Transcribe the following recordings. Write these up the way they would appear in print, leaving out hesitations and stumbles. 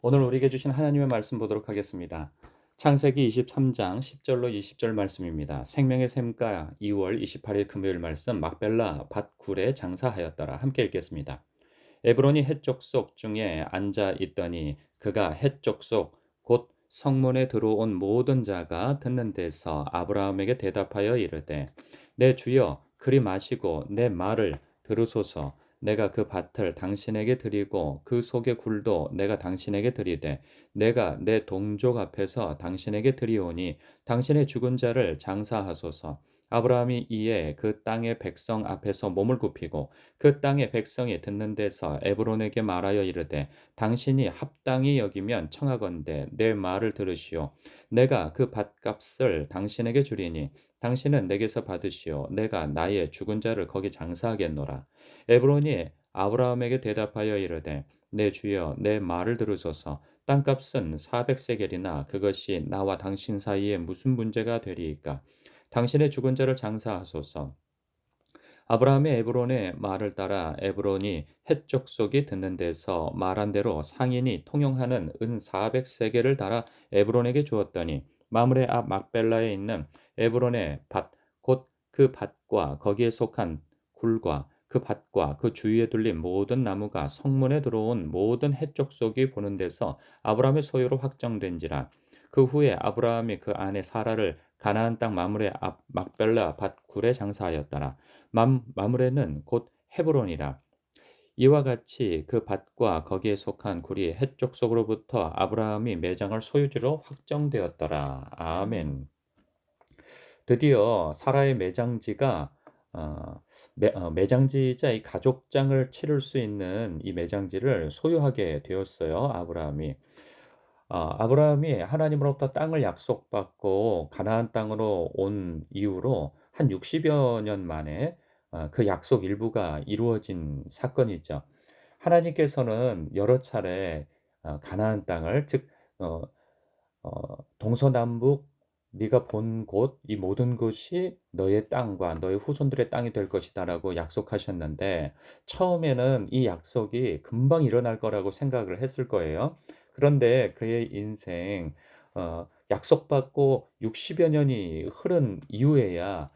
오늘 우리에게 주신 하나님의 말씀 보도록 하겠습니다. 창세기 23장 10절로 20절 말씀입니다. 생명의 샘가 2월 28일 금요일 말씀 막벨라 밭 굴에 장사하였더라. 함께 읽겠습니다. 에브론이 헷 족속 중에 앉아 있더니 그가 헷 족속 곧 성문에 들어온 모든 자가 듣는 데서 아브라함에게 대답하여 이르되 내 주여 그리 마시고 내 말을 들으소서. 내가 그 밭을 당신에게 드리고 그 속의 굴도 내가 당신에게 드리되 내가 내 동족 앞에서 당신에게 드리오니 당신의 죽은 자를 장사하소서. 아브라함이 이에 그 땅의 백성 앞에서 몸을 굽히고 그 땅의 백성이 듣는 데서 에브론에게 말하여 이르되 당신이 합당히 여기면 청하건대 내 말을 들으시오. 내가 그 밭값을 당신에게 주리니 당신은 내게서 받으시오. 내가 나의 죽은 자를 거기 장사하겠노라. 에브론이 아브라함에게 대답하여 이르되 내 주여 내 말을 들으소서. 땅값은 400세겔이나 그것이 나와 당신 사이에 무슨 문제가 되리이까. 당신의 죽은 자를 장사하소서. 아브라함이 에브론의 말을 따라 에브론이 헷 족속이 듣는 데서 말한 대로 상인이 통용하는 은 400세겔을 달아 에브론에게 주었더니 마므레 앞 막벨라에 있는 에브론의 밭 곧 그 밭과 거기에 속한 굴과 그 밭과 그 주위에 둘린 모든 나무가 성문에 들어온 모든 헷 족속이 보는 데서 아브라함의 소유로 확정된지라. 그 후에 아브라함이 그 아내 사라를 가나안 땅 마므레 앞 막벨라 밭 굴에 장사하였더라. 마므레는 곧 헤브론이라. 이와 같이 그 밭과 거기에 속한 굴이 헷 족속으로부터 아브라함이 매장할 소유지로 확정되었더라. 아멘. 드디어 사라의 매장지가 매장지이자 이 가족장을 치를 수 있는 이 매장지를 소유하게 되었어요. 아브라함이. 아브라함이 하나님으로부터 땅을 약속받고 가나안 땅으로 온 이후로 한 60여 년 만에 그 약속 일부가 이루어진 사건이죠. 하나님께서는 여러 차례 가나안 땅을 즉 어 동서남북 네가 본 곳 이 모든 것이 너의 땅과 너의 후손들의 땅이 될 것이다라고 약속하셨는데 처음에는 이 약속이 금방 일어날 거라고 생각을 했을 거예요. 그런데 그의 인생 약속받고 60여 년이 흐른 이후에야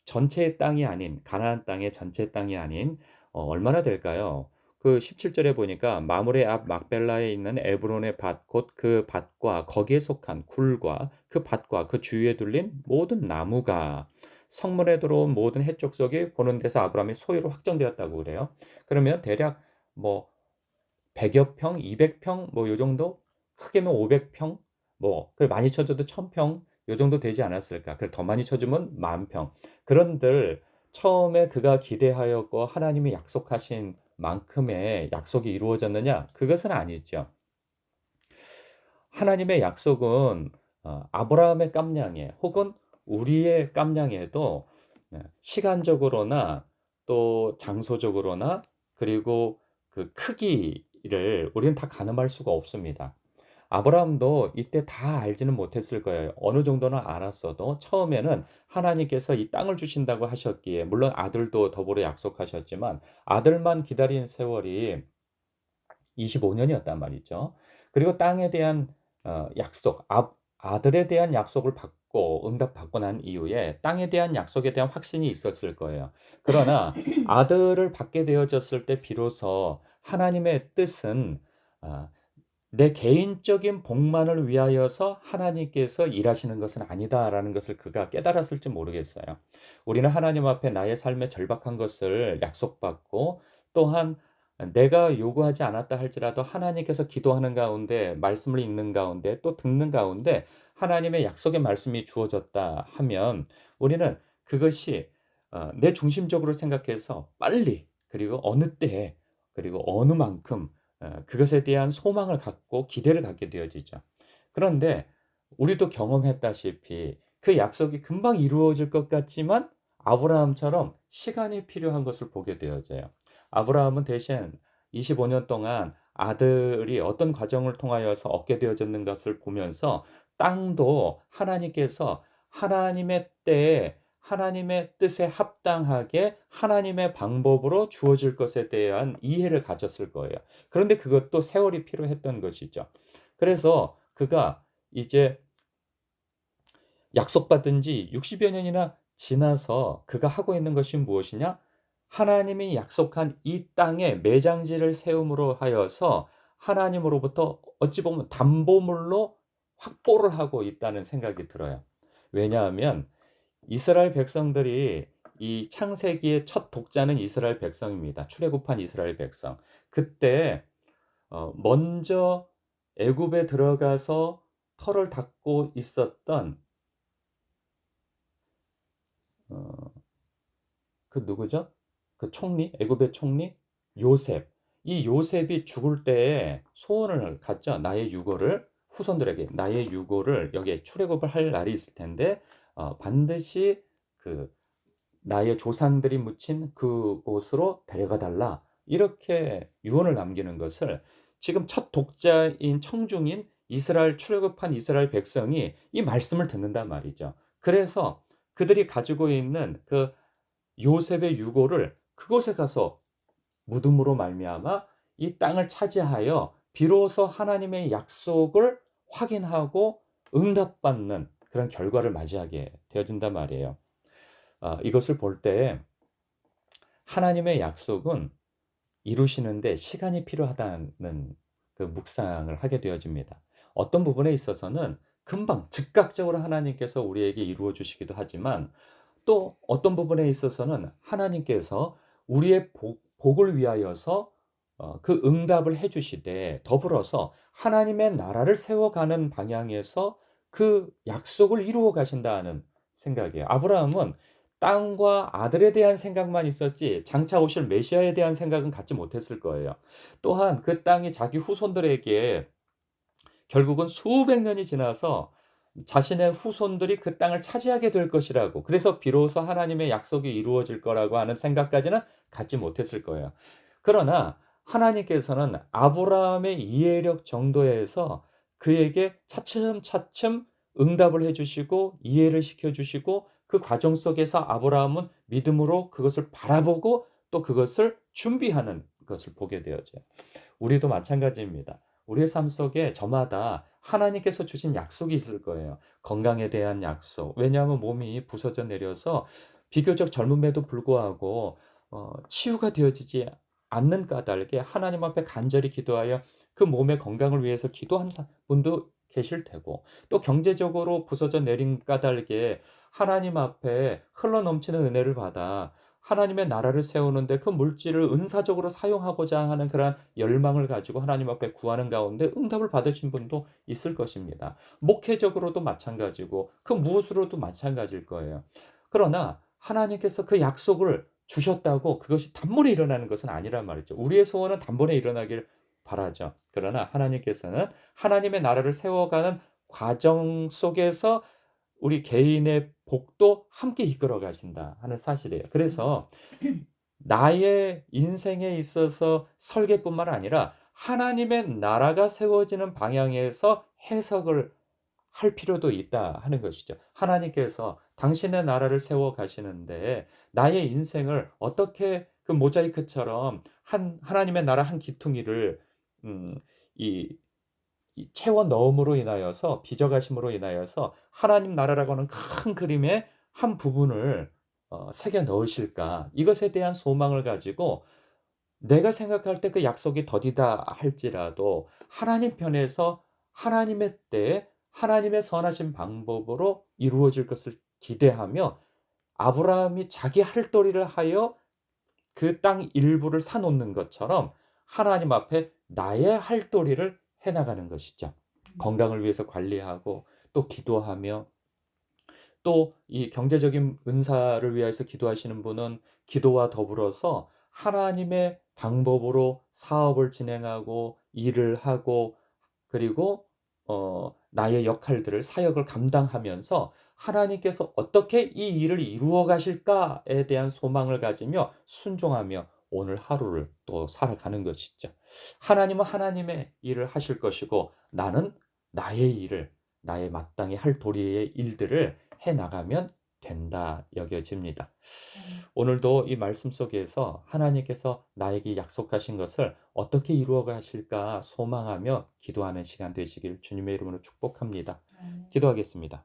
전체의 땅이 아닌 가나안 땅의 전체 땅이 아닌 얼마나 될까요? 그 17 절에 보니까 마므레 앞 막벨라에 있는 에브론의 밭 곧 그 밭과 거기에 속한 굴과 그 밭과 그 주위에 둘린 모든 나무가 성문에 들어온 모든 헷 족속이 보는 데서 아브라함의 소유로 확정되었다고 그래요. 그러면 대략 뭐 100여 평, 200평 뭐 요 정도? 크게는 500평 그 많이 쳐줘도 1000평 요 정도 되지 않았을까. 더 많이 쳐주면 10,000평. 그런들 처음에 그가 기대하였고 하나님이 약속하신 만큼의 약속이 이루어졌느냐? 그것은 아니죠. 하나님의 약속은 아브라함의 깜냥에 혹은 우리의 깜냥에도 시간적으로나 또 장소적으로나 그리고 그 크기를 우리는 다 가늠할 수가 없습니다. 아브라함도 이때 다 알지는 못했을 거예요. 어느 정도는 알았어도 처음에는 하나님께서 이 땅을 주신다고 하셨기에 물론 아들도 더불어 약속하셨지만 아들만 기다린 세월이 25 년이었단 말이죠. 그리고 땅에 대한 약속 아들에 대한 약속을 받고 응답받고 난 이후에 땅에 대한 약속에 대한 확신이 있었을 거예요. 그러나 아들을 받게 되어졌을 때 비로소 하나님의 뜻은 아 내 개인적인 복만을 위하여서 하나님께서 일하시는 것은 아니다라는 것을 그가 깨달았을지 모르겠어요. 우리는 하나님 앞에 나의 삶의 절박한 것을 약속받고 또한 내가 요구하지 않았다 할지라도 하나님께서 기도하는 가운데 말씀을 읽는 가운데 또 듣는 가운데 하나님의 약속의 말씀이 주어졌다 하면 우리는 그것이 내 중심적으로 생각해서 빨리 그리고 어느 때에 그리고 어느 만큼 그것에 대한 소망을 갖고 기대를 갖게 되어지죠. 그런데 우리도 경험했다시피 그 약속이 금방 이루어질 것 같지만 아브라함처럼 시간이 필요한 것을 보게 되어져요. 아브라함은 대신 25년 동안 아들이 어떤 과정을 통하여서 얻게 되어졌는 것을 보면서 땅도 하나님께서 하나님의 때에 하나님의 뜻에 합당하게 하나님의 방법으로 주어질 것에 대한 이해를 가졌을 거예요. 그런데 그것도 세월이 필요했던 것이죠. 그래서 그가 이제 약속받은 지 60여 년이나 지나서 그가 하고 있는 것이 무엇이냐? 하나님이 약속한 이 땅에 매장지를 세움으로 하여서 하나님으로부터 어찌 보면 담보물로 확보를 하고 있다는 생각이 들어요. 왜냐하면 이스라엘 백성들이 이 창세기의 첫 독자는 이스라엘 백성입니다. 출애굽한 이스라엘 백성. 그때 먼저 애굽에 들어가서 터를 닦고 있었던 어 그 누구죠? 그 총리, 애굽의 총리 요셉. 이 요셉이 죽을 때에 소원을 갖죠. 나의 유고를 후손들에게 나의 유고를 여기에 출애굽을 할 날이 있을 텐데 반드시 그 나의 조상들이 묻힌 그곳으로 데려가 달라. 이렇게 유언을 남기는 것을 지금 첫 독자인 청중인 이스라엘 출애굽한 이스라엘 백성이 이 말씀을 듣는단 말이죠. 그래서 그들이 가지고 있는 그 요셉의 유고를 그곳에 가서 믿음으로 말미암아 이 땅을 차지하여 비로소 하나님의 약속을 확인하고 응답받는 그런 결과를 맞이하게 되어진단 말이에요. 이것을 볼 때 하나님의 약속은 이루시는데 시간이 필요하다는 그 묵상을 하게 되어집니다. 어떤 부분에 있어서는 금방 즉각적으로 하나님께서 우리에게 이루어 주시기도 하지만 또 어떤 부분에 있어서는 하나님께서 우리의 복을 위하여서 그 응답을 해 주시되 더불어서 하나님의 나라를 세워가는 방향에서 그 약속을 이루어 가신다는 생각이에요. 아브라함은 땅과 아들에 대한 생각만 있었지 장차 오실 메시아에 대한 생각은 갖지 못했을 거예요. 또한 그 땅이 자기 후손들에게 결국은 수백 년이 지나서 자신의 후손들이 그 땅을 차지하게 될 것이라고, 그래서 비로소 하나님의 약속이 이루어질 거라고 하는 생각까지는 갖지 못했을 거예요. 그러나 하나님께서는 아브라함의 이해력 정도에서 그에게 차츰차츰 응답을 해 주시고 이해를 시켜 주시고 그 과정 속에서 아브라함은 믿음으로 그것을 바라보고 또 그것을 준비하는 것을 보게 되어져요. 우리도 마찬가지입니다. 우리의 삶 속에 저마다 하나님께서 주신 약속이 있을 거예요. 건강에 대한 약속. 왜냐하면 몸이 부서져 내려서 비교적 젊음에도 불구하고 치유가 되어지지 않는 까닭에 하나님 앞에 간절히 기도하여 그 몸의 건강을 위해서 기도한 분도 계실 테고, 또 경제적으로 부서져 내린 까닭에 하나님 앞에 흘러넘치는 은혜를 받아 하나님의 나라를 세우는데 그 물질을 은사적으로 사용하고자 하는 그러한 열망을 가지고 하나님 앞에 구하는 가운데 응답을 받으신 분도 있을 것입니다. 목회적으로도 마찬가지고 그 무엇으로도 마찬가지일 거예요. 그러나 하나님께서 그 약속을 주셨다고 그것이 단번에 일어나는 것은 아니란 말이죠. 우리의 소원은 단번에 일어나길 바라죠. 그러나 하나님께서는 하나님의 나라를 세워가는 과정 속에서 우리 개인의 복도 함께 이끌어 가신다 하는 사실이에요. 그래서 나의 인생에 있어서 설계뿐만 아니라 하나님의 나라가 세워지는 방향에서 해석을 할 필요도 있다 하는 것이죠. 하나님께서 당신의 나라를 세워 가시는데 나의 인생을 어떻게 그 모자이크처럼 한 하나님의 나라 한 기퉁이를 음 이 채워 넣음으로 인하여서 빚어가심으로 인하여서 하나님 나라라고 하는 큰 그림의 한 부분을 새겨 넣으실까? 이것에 대한 소망을 가지고 내가 생각할 때 그 약속이 더디다 할지라도 하나님 편에서 하나님의 때에 하나님의 선하신 방법으로 이루어질 것을 기대하며 아브라함이 자기 할도리를 하여 그 땅 일부를 사 놓는 것처럼 하나님 앞에 나의 할도리를 해 나가는 것이죠. 건강을 위해서 관리하고 또 기도하며, 또 이 경제적인 은사를 위해서 기도하시는 분은 기도와 더불어서 하나님의 방법으로 사업을 진행하고 일을 하고, 그리고 나의 역할들을 사역을 감당하면서 하나님께서 어떻게 이 일을 이루어 가실까에 대한 소망을 가지며 순종하며 오늘 하루를 또 살아가는 것이죠. 하나님은 하나님의 일을 하실 것이고 나는 나의 일을, 나의 마땅히 할 도리의 일들을 해 나가면 된다 여겨집니다. 네. 오늘도 이 말씀 속에서 하나님께서 나에게 약속하신 것을 어떻게 이루어 가실까 소망하며 기도하는 시간 되시길 주님의 이름으로 축복합니다. 네. 기도하겠습니다.